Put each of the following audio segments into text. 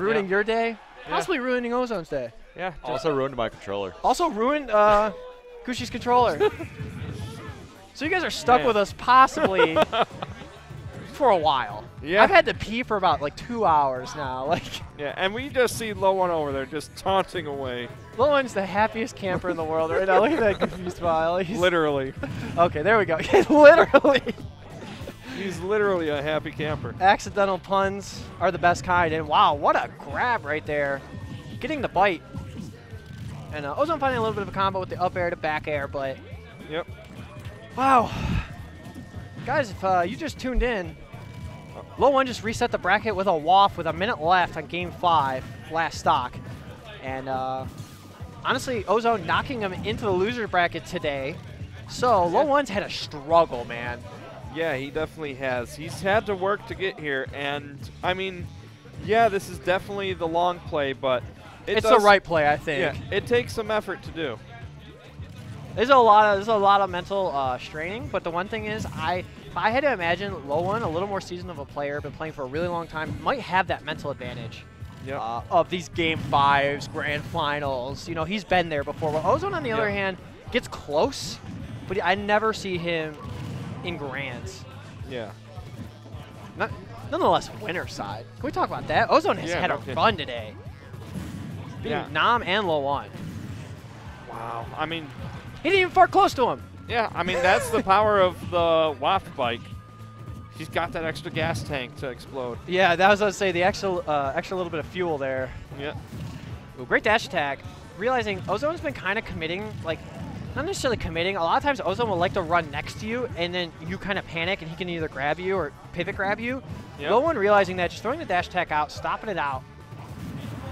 Ruining your day? Possibly ruining Ozone's day. Yeah. Also ruined my controller. Also ruined Gooshi's controller. So you guys are stuck with us possibly for a while. Yeah. I've had to pee for about like 2 hours now. Like. Yeah, and we just see LOE1 over there just taunting away. LOE1's the happiest camper in the world right now. Look at that Goofy smile. He's Literally. Okay, there we go. Literally. He's literally a happy camper. Accidental puns are the best kind. And wow, what a grab right there. Getting the bite. And Ozone finding a little bit of a combo with the up air to back air, but. Yep. Wow. Guys, if you just tuned in, LOE1 just reset the bracket with a waft with a minute left on Game 5, last stock. And honestly, Ozone knocking him into the loser bracket today. So LOE1's had a struggle, man. Yeah, he definitely has. He's had to work to get here, and I mean, yeah, this is definitely the long play, but it's the right play, I think. Yeah, it takes some effort to do. There's a lot of mental straining, but the one thing is, if I had to imagine LOE1, a little more seasoned of a player, been playing for a really long time, might have that mental advantage. Yep. Of these Game 5s, Grand Finals. You know, he's been there before. But Ozone, on the other hand, gets close, but I never see him in Grands. Yeah. Nonetheless, winner side. Can we talk about that? Ozone has had a run today. Beating Nam and LOE1. Wow. I mean, he didn't even fart close to him. Yeah, I mean, that's the power of the waft bike. She's got that extra gas tank to explode. Yeah, that was, I was say, the extra little bit of fuel there. Yeah. Ooh, great dash attack. Realizing Ozone's been kind of committing, like, not necessarily committing. A lot of times Ozone will like to run next to you, and then you kind of panic, and he can either grab you or pivot grab you. Yep. LOE1 realizing that, just throwing the dash attack out, stopping it out.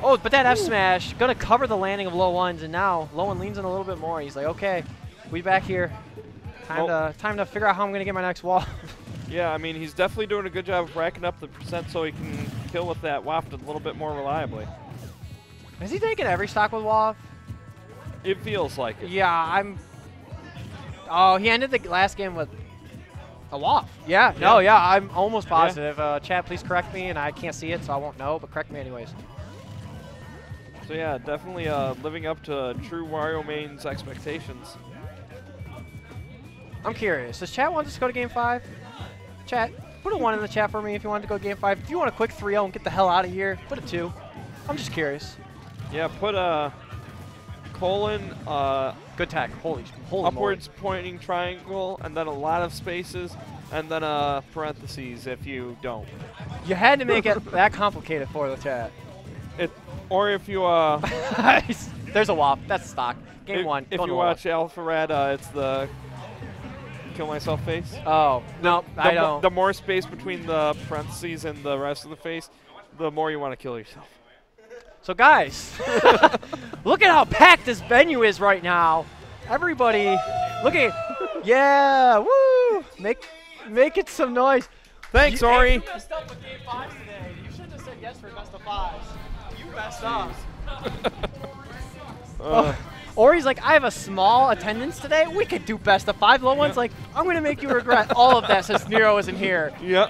Oh, but that F smash, gonna cover the landing of LOE1's, and now LOE1 leans in a little bit more. He's like, okay, we back here. Time to figure out how I'm gonna get my next wall. Yeah, I mean, he's definitely doing a good job of racking up the percent so he can kill with that waft a little bit more reliably. Is he taking every stock with waft? It feels like it. Yeah, Oh, he ended the last game with a waft. Yeah, no, yeah, I'm almost positive. Chat, please correct me, and I can't see it, so I won't know, but correct me anyways. So yeah, definitely living up to true Wario main's expectations. I'm curious. Does chat want us to go to Game 5? Chat, put a 1 in the chat for me if you want to go to Game 5. If you want a quick 3-0 and get the hell out of here, put a 2. I'm just curious. Yeah, put a colon, good tag. Holy upwards moly. pointing triangle, and then a lot of spaces, and then a parentheses if you don't. You had to make it that complicated for the chat. Or if you there's a WAP. That's stock. Game 1. If you watch Alpha Red, it's the kill myself face. Oh no, I don't. The more space between the parentheses and the rest of the face, the more you want to kill yourself. So guys, look at how packed this venue is right now. Everybody, look at, yeah, woo! Make it some noise. Thanks, Ori. You messed up with Game 5s today. You shouldn't have said yes for best of 5s. You messed up. Ori's like, I have a small attendance today. We could do best of 5. LOE1's like, I'm going to make you regret all of that since Nero isn't here. Yep.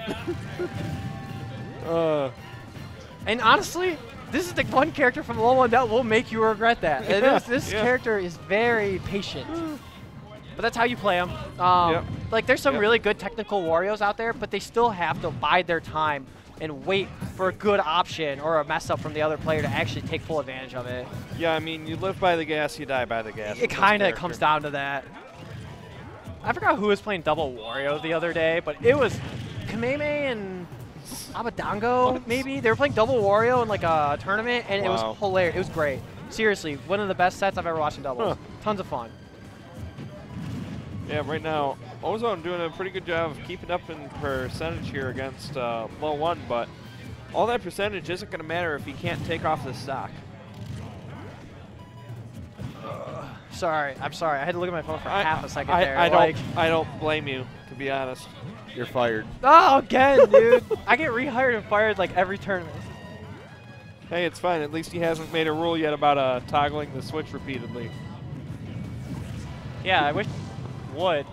And honestly, this is the one character from LOE1 that will make you regret that. This character is very patient. But that's how you play him. Like, there's some really good technical Warios out there, but they still have to bide their time and wait for a good option or a mess up from the other player to actually take full advantage of it. Yeah, I mean, you live by the gas, you die by the gas. It kind of comes down to that. I forgot who was playing double Wario the other day, but it was Kameme and Abadango, maybe? They were playing double Wario in like a tournament, and it was hilarious. It was great. Seriously, one of the best sets I've ever watched in doubles. Tons of fun. Yeah, right now, Ozone doing a pretty good job of keeping up in percentage here against LOE1, but all that percentage isn't going to matter if he can't take off the stock. Sorry, I'm sorry. I had to look at my phone for half a second there. I don't blame you, to be honest. You're fired. Oh, again, dude. I get rehired and fired like every tournament. Hey, it's fine. At least he hasn't made a rule yet about toggling the switch repeatedly. Yeah, I wish would.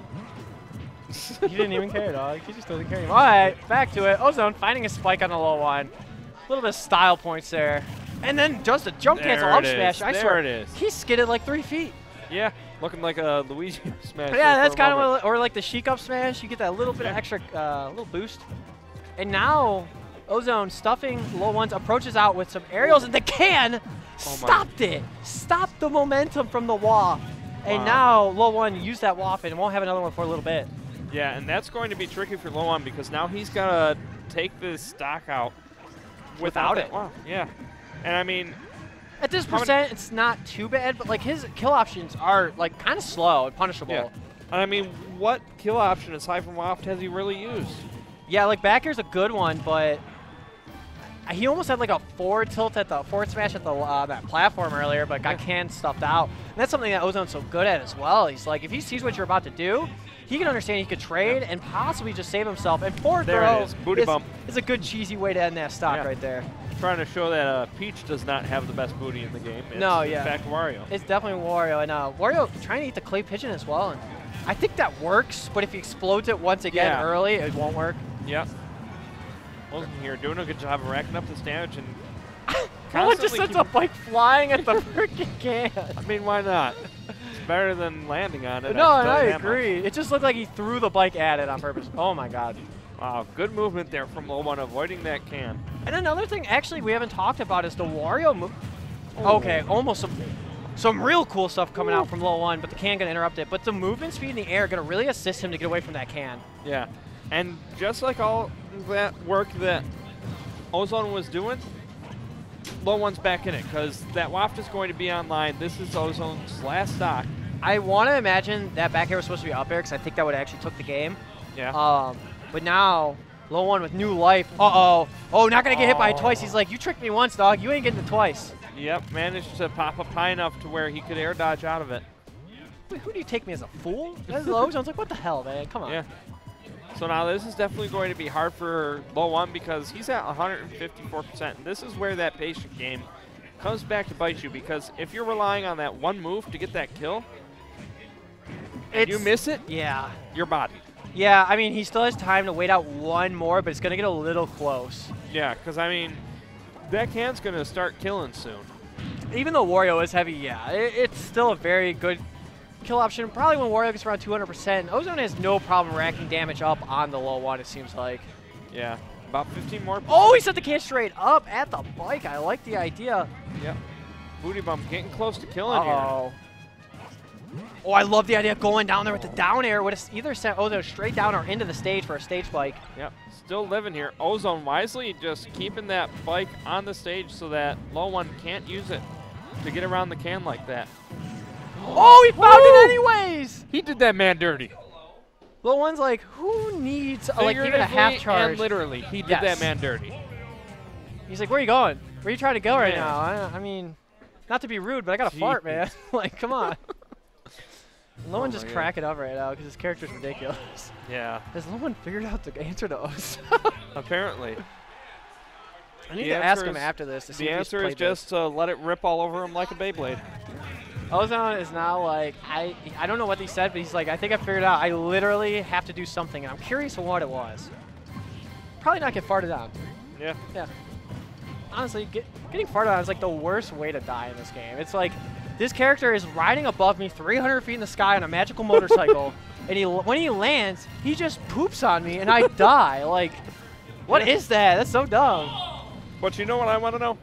He didn't even care, dog. He just doesn't care anymore. All right, back to it. Ozone finding a spike on the low one. little bit of style points there. And then just a jump cancel up smash. I swear, it is. He skidded like 3 feet. Yeah, looking like a Luigi smash. But yeah, that's kind of what, or like the Sheik up smash. You get that little bit of extra, little boost. And now, Ozone stuffing LOE1's approaches out with some aerials, and the can stopped it. Stopped the momentum from the WAF. And now LOE1 used that WAF and won't have another one for a little bit. Yeah, and that's going to be tricky for LOE1 because now he's got to take this stock out without it. Wow, yeah. And I mean, at this percent, it's not too bad, but like his kill options are like kind of slow and punishable. Yeah. And I mean, what kill option aside from WAF has he really used? Yeah, like back air's a good one, but he almost had like a forward tilt at the forward smash at the that platform earlier, but got can stuffed out. And that's something that Ozone's so good at as well. He's like, if he sees what you're about to do, he can understand he could trade and possibly just save himself. And forward throw is a good cheesy way to end that stock right there. Trying to show that Peach does not have the best booty in the game. It's in fact Wario. It's definitely Wario. And Wario trying to eat the clay pigeon as well. And I think that works, but if he explodes it once again early, it won't work. Yep. Ozone here doing a good job of racking up this damage. And Someone just sends a bike flying at the freaking can. I mean, why not? It's better than landing on it. No, I agree. It just looked like he threw the bike at it on purpose. Oh my god. Wow, good movement there from LOE1 avoiding that can. And another thing actually we haven't talked about is the Wario move. Okay, almost some real cool stuff coming out from LOE1, but the can gonna interrupt it. But the movement speed in the air gonna really assist him to get away from that can. Yeah, and just like all that work that Ozone was doing, LOE1's back in it because that waft is going to be online. This is Ozone's last stock. I want to imagine that back air was supposed to be up air because I think that would actually took the game. Yeah. But now, LOE1 with new life. Uh-oh. Oh, not going to get hit by it twice. He's like, you tricked me once, dog. You ain't getting it twice. Yep, managed to pop up high enough to where he could air dodge out of it. Wait, who do you take me as a fool? That's Ozone's like, what the hell, man? Come on. Yeah. So now this is definitely going to be hard for LOE1 because he's at 154%. And this is where that patient game comes back to bite you because if you're relying on that one move to get that kill, and you miss it, you're bodied. Yeah, I mean, he still has time to wait out one more, but it's going to get a little close. Yeah, because, I mean, that can's going to start killing soon. Even though Wario is heavy, it's still a very good kill option. Probably when Wario gets around 200%. Ozone has no problem racking damage up on the LOE1, it seems like. Yeah, about 15 more. Oh, he set the can straight up at the bike. I like the idea. Yep. Booty bump getting close to killing here. Oh, I love the idea of going down there with the down air. Would have either sent Ozone straight down or into the stage for a stage bike. Yep, still living here. Ozone wisely just keeping that bike on the stage so that LOE1 can't use it to get around the can like that. Oh, he found it anyways! He did that man dirty. LOE1's like, who needs like even a half charge? And literally, he did that man dirty. He's like, where are you going? Where are you trying to go right now? I mean, not to be rude, but I got to fart, man. Like, come on. LOE1 just cracking up right now because his character's ridiculous. Yeah. Has LOE1 figured out the answer to Ozone? Apparently. I need to ask him after this to see if he's The answer is just let it rip all over him like a Beyblade. Ozone is now like, I don't know what he said, but he's like, I think I figured out. I literally have to do something, and I'm curious what it was. Probably not get farted on. Yeah. Yeah. Honestly, getting farted on is like the worst way to die in this game. It's like, this character is riding above me 300 feet in the sky on a magical motorcycle, and when he lands, he just poops on me, and I die. Like, what is that? That's so dumb. But you know what I want to know?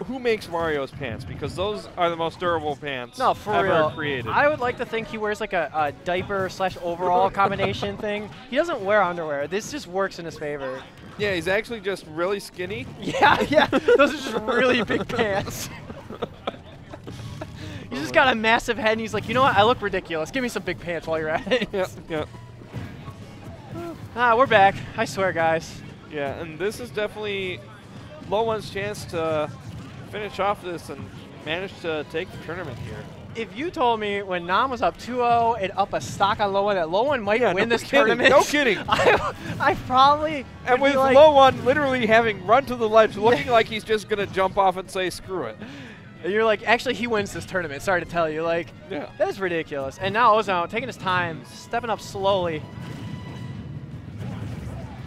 Who makes Wario's pants? Because those are the most durable pants ever created. I would like to think he wears like a diaper / overall combination thing. He doesn't wear underwear. This just works in his favor. Yeah, he's actually just really skinny. Yeah. Those are just really big pants. He's just got a massive head, and he's like, you know what? I look ridiculous. Give me some big pants while you're at it. Yep. We're back. I swear, guys. Yeah, and this is definitely LOE1's chance to finish off this and manage to take the tournament here. If you told me when Nam was up 2-0 and up a stock on LOE1 that LOE1 might win this tournament. No kidding. I probably. And with like LOE1 literally having run to the ledge, looking like he's just going to jump off and say, screw it. And you're like, actually, he wins this tournament. Sorry to tell you. Like, that is ridiculous. And now Ozone taking his time, stepping up slowly.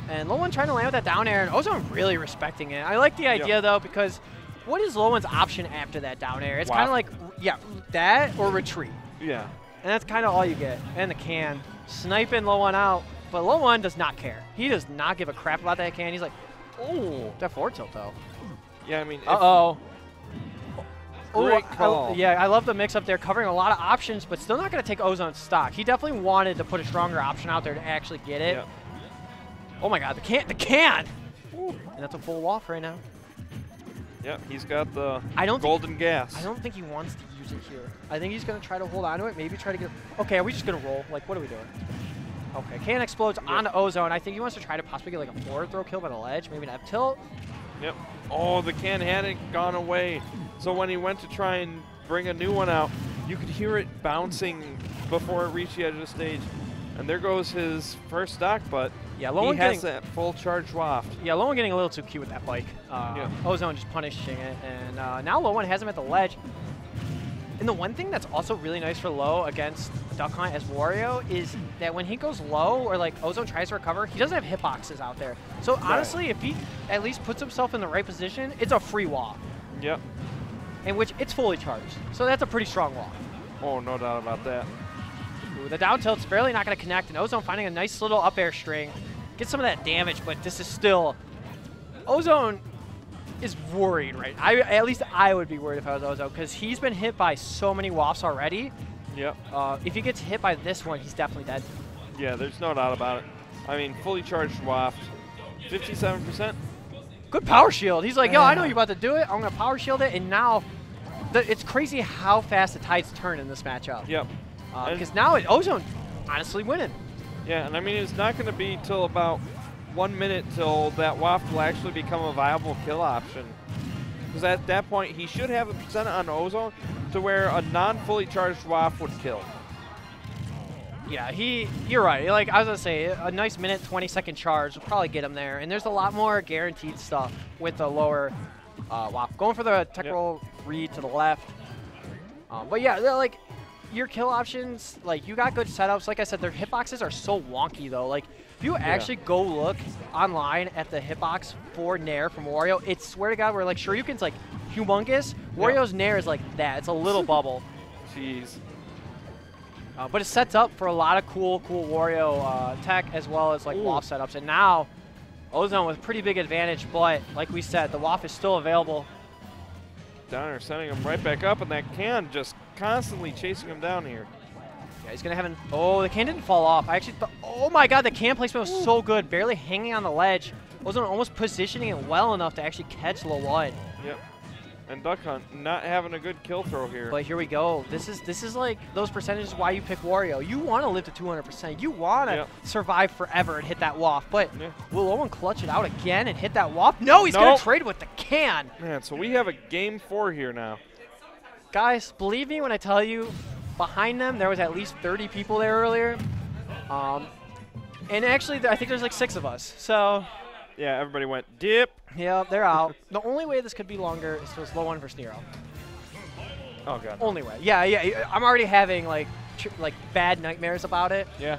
And LOE1 trying to land with that down air, and Ozone really respecting it. I like the idea, though, because what is LOE1's option after that down air? It's kind of like, yeah, that or retreat. Yeah. And that's kind of all you get. And the can. Sniping LOE1 out, but LOE1 does not care. He does not give a crap about that can. He's like, oh, that forward tilt, though. Yeah, I mean. Uh-oh. Great call. Yeah, I love the mix up there, covering a lot of options, but still not going to take Ozone's stock. He definitely wanted to put a stronger option out there to actually get it. Yep. Oh my god, the can! Ooh. And that's a full waff right now. Yep, he's got the golden gas. I don't think he wants to use it here. I think he's going to try to hold on to it, maybe try to get... Okay, are we just going to roll? Like, what are we doing? Okay, can explodes onto Ozone. I think he wants to try to possibly get like a forward throw kill by the ledge, maybe an F tilt. Yep. Oh, the can hadn't gone away. So when he went to try and bring a new one out, you could hear it bouncing before it reached the edge of the stage. And there goes his first stock, but yeah, he has that full charge waft. Yeah, LOE1 getting a little too cute with that bike. Ozone just punishing it, and now LOE1 has him at the ledge. And the one thing that's also really nice for low against Duck Hunt as Wario is that when he goes low or like Ozone tries to recover, he doesn't have hitboxes out there. So honestly, if he at least puts himself in the right position, it's a free wall. Yep. In which it's fully charged. So that's a pretty strong wall. Oh, no doubt about that. Ooh, the down tilt's barely not going to connect, and Ozone finding a nice little up air string. Get some of that damage, but this is still... Ozone is worried, right? At least I would be worried if I was Ozone, because he's been hit by so many wafts already. Yep. If he gets hit by this one, he's definitely dead. Yeah, there's no doubt about it. I mean, fully charged waft, 57%. Good power shield. He's like, yo, I know you're about to do it. I'm going to power shield it, and now it's crazy how fast the tides turn in this matchup. Yep. Because now Ozone honestly winning. Yeah, and I mean, it's not going to be till about 1 minute till that waft will actually become a viable kill option. Because at that point, he should have a percent on Ozone to where a non-fully charged waft would kill. Yeah, you're right. Like I was going to say, a nice minute, 20-second charge will probably get him there. And there's a lot more guaranteed stuff with the lower waft. Going for the tech roll read to the left. But yeah, like your kill options, like you got good setups. Like I said, their hitboxes are so wonky though. Like if you actually go look online at the hitbox for Nair from Wario, it's swear to God, where like Shoryuken's like humongous. Wario's Nair is like that. It's a little bubble. Jeez. But it sets up for a lot of cool Wario tech as well as like waft setups. And now Ozone with pretty big advantage, but like we said, the waft is still available. Downer sending him right back up, and that can just constantly chasing him down here. Yeah, he's going to have oh, the can didn't fall off. I actually thought, oh my God, the can placement was so good. Barely hanging on the ledge. Ozone almost positioning it well enough to actually catch LOE1. Yep. And Duck Hunt not having a good kill throw here. But here we go. This is like those percentages why you pick Wario. You want to live to 200%. You want to survive forever and hit that waft. But will LOE1 clutch it out again and hit that waft? No, he's going to trade with the can. Man, so we have a game 4 here now. Guys, believe me when I tell you, behind them there was at least 30 people there earlier. And actually, I think there's like 6 of us. So... yeah, everybody went dip. Yeah, they're out. The only way this could be longer is if it was LOE1 versus Nero. Oh God. Only way. Yeah. I'm already having like bad nightmares about it. Yeah.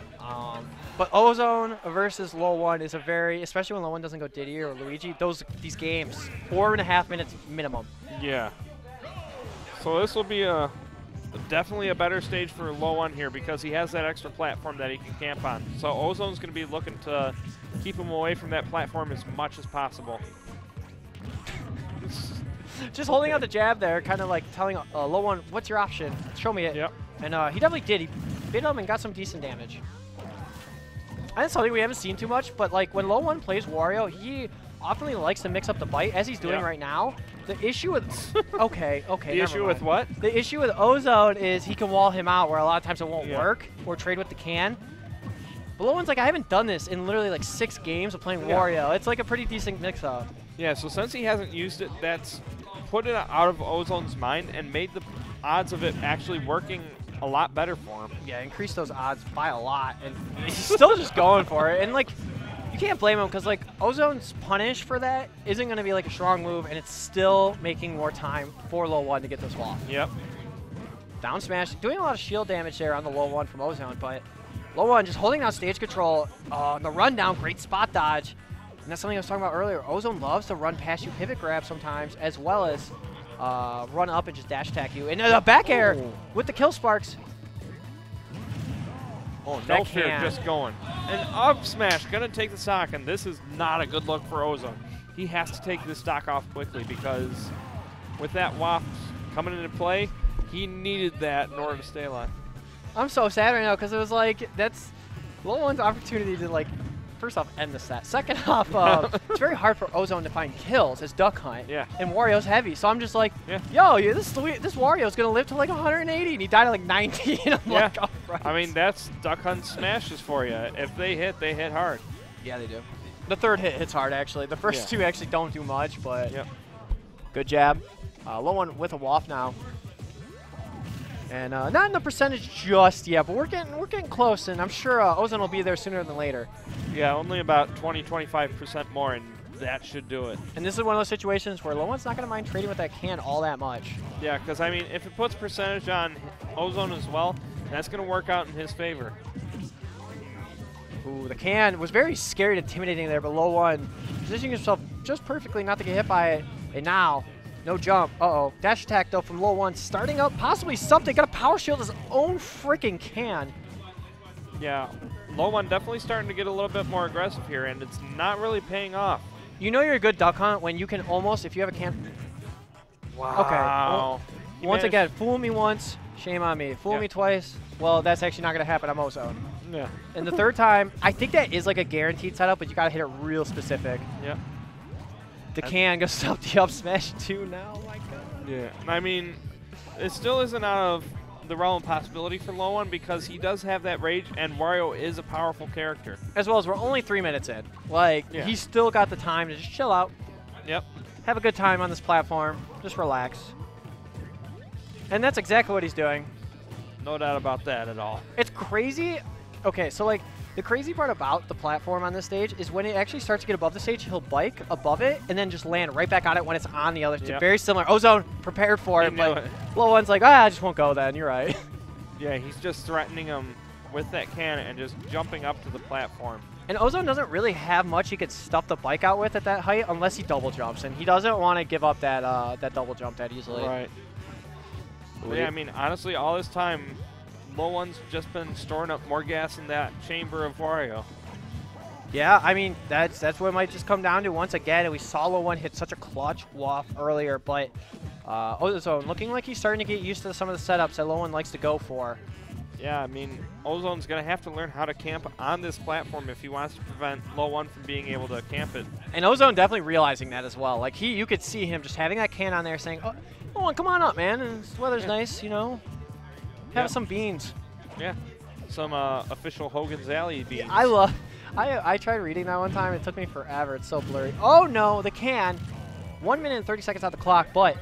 But Ozone versus LOE1 is a very, especially when LOE1 doesn't go Diddy or Luigi. These games, 4.5 minutes minimum. Yeah. So this will be definitely a better stage for LOE1 here because he has that extra platform that he can camp on. So Ozone's going to be looking to keep him away from that platform as much as possible. Just holding out the jab there, kind of like telling LOE1, what's your option? Show me it. Yep. And he definitely did. He bit him and got some decent damage. And that's something we haven't seen too much, but like when LOE1 plays Wario, he often likes to mix up the bite, as he's doing right now. The issue with... okay, the issue with what? The issue with Ozone is he can wall him out, where a lot of times it won't work, or trade with the can. But LOE1's like, I haven't done this in literally like 6 games of playing Wario. It's like a pretty decent mix-up. Yeah, so since he hasn't used it, that's put it out of Ozone's mind and made the odds of it actually working a lot better for him. Yeah, increased those odds by a lot, and he's still just going for it. And like, you can't blame him because like Ozone's punish for that isn't going to be like a strong move, and it's still making more time for LOE1 to get this wall. Yep. Down smash, doing a lot of shield damage there on the LOE1 from Ozone, but LOE1 just holding down stage control. The rundown, great spot dodge. And that's something I was talking about earlier. Ozone loves to run past you, pivot grab sometimes, as well as run up and just dash attack you. And the back air with the kill sparks. Oh, no fear, just going. And up smash, gonna take the stock, and this is not a good look for Ozone. He has to take this stock off quickly because with that waft coming into play, he needed that in order to stay alive. I'm so sad right now because it was like, that's LOE1's opportunity to like, first off, end the set. Second off, it's very hard for Ozone to find kills as Duck Hunt. Yeah. And Wario's heavy. So I'm just like, yo, this Wario's going to live to like 180. And he died at like 90. And I'm like, all right. I mean, that's Duck Hunt smashes for you. If they hit hard. Yeah, they do. The third hit hits hard, actually. The first two actually don't do much, but good jab. LOE1 with a waft now. And not in the percentage just yet, but we're getting close, and I'm sure Ozone will be there sooner than later. Yeah, only about 20–25% more, and that should do it. And this is one of those situations where LOE1's not going to mind trading with that can all that much. Yeah, because, I mean, if it puts percentage on Ozone as well, that's going to work out in his favor. Ooh, the can was very scary and intimidating there, but LOE1 positioning himself just perfectly not to get hit by it. And now, no jump. Uh-oh. Dash attack, though, from LOE1. Starting up, possibly something. Got a power shield his own freaking can. Yeah, LOE1 definitely starting to get a little bit more aggressive here, and it's not really paying off. You know you're a good Duck Hunt when you can almost, if you have a can. Wow. Okay. Well, once again, fool me once, shame on me. Fool me twice, well, that's actually not going to happen. I'm Ozone. Yeah. And the third time, I think that is like a guaranteed setup, but you got to hit it real specific. Yeah. The can goes up the up smash too now. Oh my god. Yeah. I mean, it still isn't out of the realm of possibility for LOE1 because he does have that rage, and Wario is a powerful character. As well as we're only 3 minutes in. Like, he's still got the time to just chill out. Yep. Have a good time on this platform. Just relax. And that's exactly what he's doing. No doubt about that at all. It's crazy. Okay, so like, the crazy part about the platform on this stage is when it actually starts to get above the stage, he'll bike above it and then just land right back on it when it's on the other stage. Very similar. Ozone prepared for it, but LOE1's like, I just won't go then. You're right. Yeah, he's just threatening him with that cannon and just jumping up to the platform. And Ozone doesn't really have much he could stuff the bike out with at that height unless he double jumps, and he doesn't want to give up that that double jump that easily. Right. Yeah, I mean, honestly, all this time, LOE1's just been storing up more gas in that chamber of Wario. Yeah, I mean, that's what it might just come down to once again. And we saw LOE1 hit such a clutch waft earlier, but Ozone looking like he's starting to get used to some of the setups that LOE1 likes to go for. Yeah, I mean, Ozone's going to have to learn how to camp on this platform if he wants to prevent LOE1 from being able to camp it. And Ozone definitely realizing that as well. Like, you could see him just having that can on there saying, oh, LOE1, come on up, man. And the weather's nice, you know. Have some beans. Yeah, some official Hogan's Alley beans. Yeah, I tried reading that one time. It took me forever. It's so blurry. Oh, no, the can. 1 minute and 30 seconds on the clock, but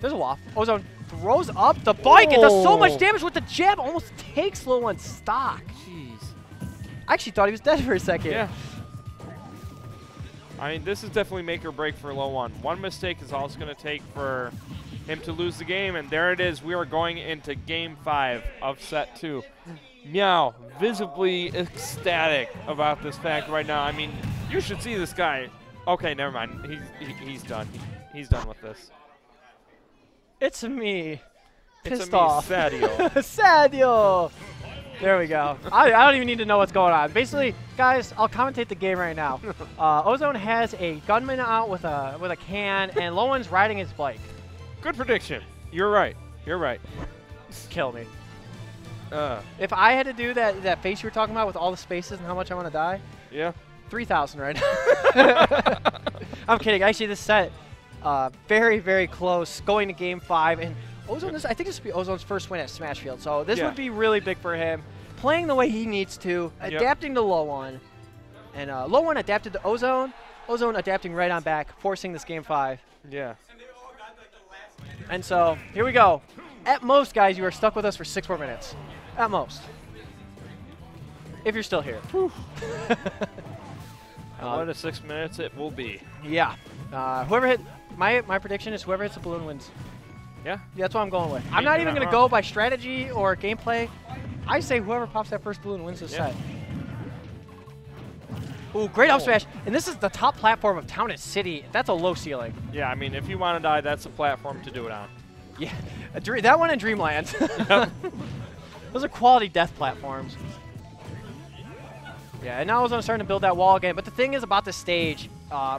there's a waft. Ozone throws up the bike. It does so much damage with the jab. Almost takes LOE1's stock. Jeez. I actually thought he was dead for a second. Yeah. I mean, this is definitely make or break for LOE1. One mistake is all it's going to take for him to lose the game, and there it is. We are going into Game 5 of Set 2. Meow, visibly ecstatic about this fact right now. I mean, you should see this guy. Okay, never mind. He's done. He's done with this. It's me. It's Pissed off. Sadio. Sadio. There we go. I don't even need to know what's going on. Basically, guys, I'll commentate the game right now. Ozone has a gunman out with a can, and LOE1's riding his bike. Good prediction. You're right. You're right. Kill me. If I had to do that face you were talking about with all the spaces and how much I want to die, 3,000 right now. I'm kidding. Actually, this set, very, very close, going to Game 5. And Ozone, I think this would be Ozone's first win at Smashfield, so this would be really big for him. Playing the way he needs to, adapting to LOE1. And LOE1 adapted to Ozone. Ozone adapting right on back, forcing this Game 5. Yeah. And so, here we go. At most, guys, you are stuck with us for 6 more minutes. At most. If you're still here. One to 6 minutes it will be. Yeah. Whoever hit, my prediction is whoever hits the balloon wins. Yeah? That's what I'm going with. I'm not even going to go by strategy or gameplay. I say whoever pops that first balloon wins the set. Ooh, great up smash. And this is the top platform of Town and City. That's a low ceiling. Yeah, I mean, if you want to die, that's the platform to do it on. Yeah, that one in Dreamland. Yep. Those are quality death platforms. Yeah, and now Ozone starting to build that wall again. But the thing is about this stage,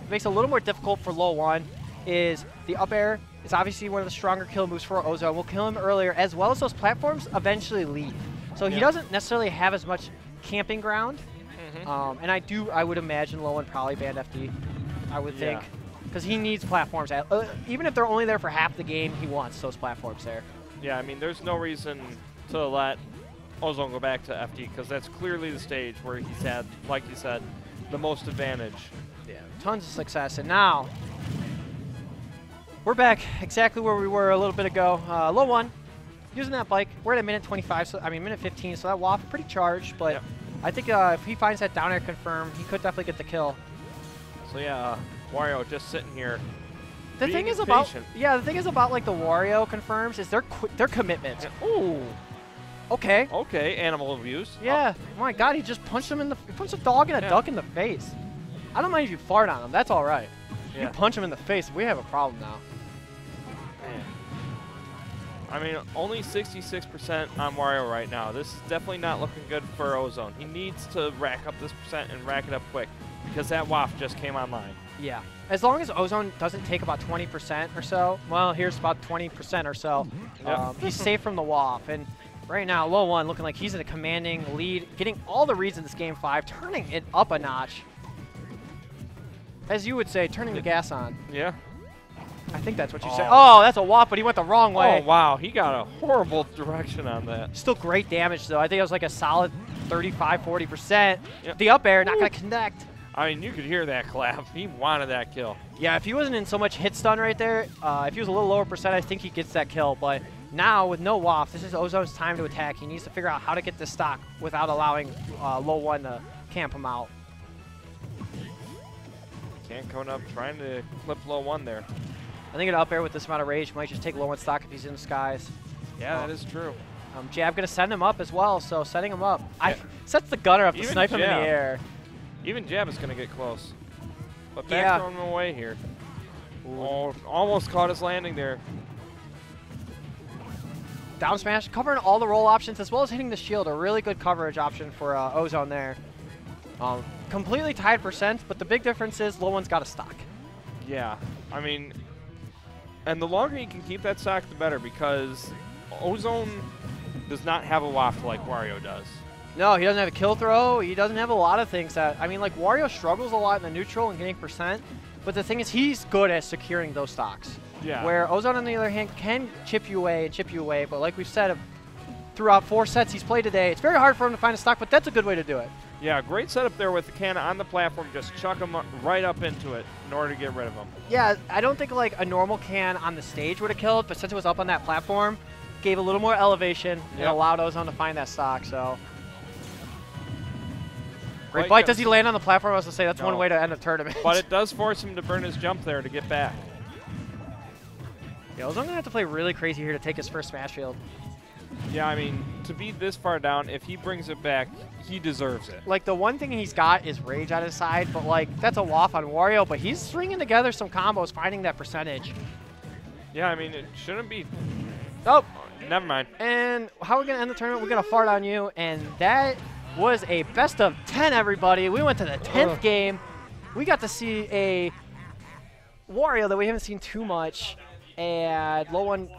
makes it a little more difficult for LOE1, is the up air is obviously one of the stronger kill moves for Ozone. We'll kill him earlier, as well as those platforms eventually leave. So he doesn't necessarily have as much camping ground. And I would imagine LOE1 probably banned FD, I would think. Because he needs platforms. Even if they're only there for half the game, he wants those platforms there. Yeah, I mean, there's no reason to let Ozone go back to FD, because that's clearly the stage where he's had, like you said, the most advantage. Yeah, tons of success. And now, we're back exactly where we were a little bit ago. LOE1, using that bike. We're at a minute 25, so I mean minute 15, so that WAF pretty charged, but I think if he finds that down air confirm, he could definitely get the kill. So yeah, Wario just sitting here. The thing is about like the Wario confirms is their commitment. Yeah. Ooh. Okay. Okay, animal abuse. Yeah. Oh my God, he just punched him in the. He punched a dog and a duck in the face. I don't mind if you fart on him. That's all right. Yeah. You punch him in the face, we have a problem now. Man. I mean, only 66% on Wario right now. This is definitely not looking good for Ozone. He needs to rack up this percent and rack it up quick, because that WAF just came online. Yeah. As long as Ozone doesn't take about 20% or so, well, here's about 20% or so, he's safe from the WAF. And right now, LOE1 looking like he's in a commanding lead, getting all the reads in this Game 5, turning it up a notch. As you would say, turning the gas on. Yeah. I think that's what you said. Oh, that's a WAF, but he went the wrong way. Oh, wow. He got a horrible direction on that. Still great damage, though. I think it was like a solid 35, 40%. Yep. The up air, not going to connect. I mean, you could hear that clap. He wanted that kill. Yeah, if he wasn't in so much hit stun right there, if he was a little lower percent, I think he gets that kill. But now, with no WAF, this is Ozone's time to attack. He needs to figure out how to get this stock without allowing LOE1 to camp him out. Can't coming up, trying to clip LOE1 there. I think an up air with this amount of rage might just take LOE1 stock if he's in the skies. Yeah, that is true. Jab going to send him up as well, so setting him up. Sets the gunner up to snipe him in the air. Even Jab is going to get close. But back throwing him away here. Oh, almost caught his landing there. Down smash, covering all the roll options as well as hitting the shield. A really good coverage option for Ozone there. Completely tied percent, but the big difference is LOE1's got a stock. Yeah, I mean, and the longer he can keep that stock, the better, because Ozone does not have a WAF like Wario does. No, he doesn't have a kill throw. He doesn't have a lot of things that, I mean, like Wario struggles a lot in the neutral and getting percent, but the thing is he's good at securing those stocks. Yeah. Where Ozone, on the other hand, can chip you away, but like we've said, throughout 4 sets he's played today, it's very hard for him to find a stock, but that's a good way to do it. Yeah, great setup there with the cannon on the platform. Just chuck him right up into it in order to get rid of him. Yeah, I don't think like a normal can on the stage would have killed, but since it was up on that platform, gave a little more elevation and allowed Ozone to find that stock. So great bite. Does he land on the platform? I was going to say that's one way to end a tournament. But it does force him to burn his jump there to get back. Yeah, Ozone going to have to play really crazy here to take his first smash field. Yeah, I mean, to be this far down, if he brings it back, he deserves it. Like, the one thing he's got is rage on his side, but, like, that's a WAF on Wario, but he's stringing together some combos, finding that percentage. Yeah, I mean, it shouldn't be. Oh. Never mind. And how are we going to end the tournament? We're going to fart on you, and that was a best of 10, everybody. We went to the 10th game. We got to see a Wario that we haven't seen too much, and LOE1